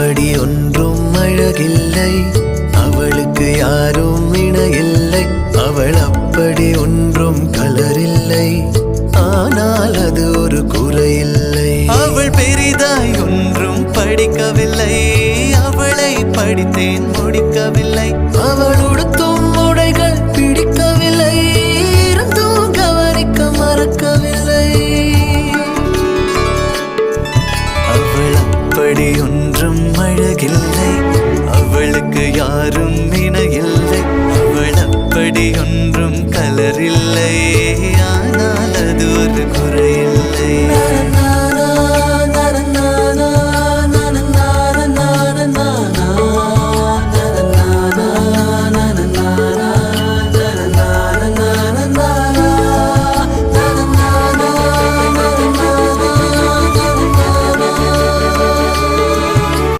அப்படி ஒன்றும் அழகில்லை, அவளுக்கு யாரும் இணையில்லை. அவள் அப்படி ஒன்றும் கலரில்லை, ஆனால் அது ஒரு குறையில்லை. அவள் பெரிதாய் ஒன்றும் படிக்கவில்லை, அவளை படித்தேன் முடிக்கவில்லை. அவள் உடுத்தும் உடைகள் பிடிக்கவில்லை, இருந்தும் கவனிக்க மறக்கவில்லை. அவள் அப்படி ஒன்றும் அழகில்லை.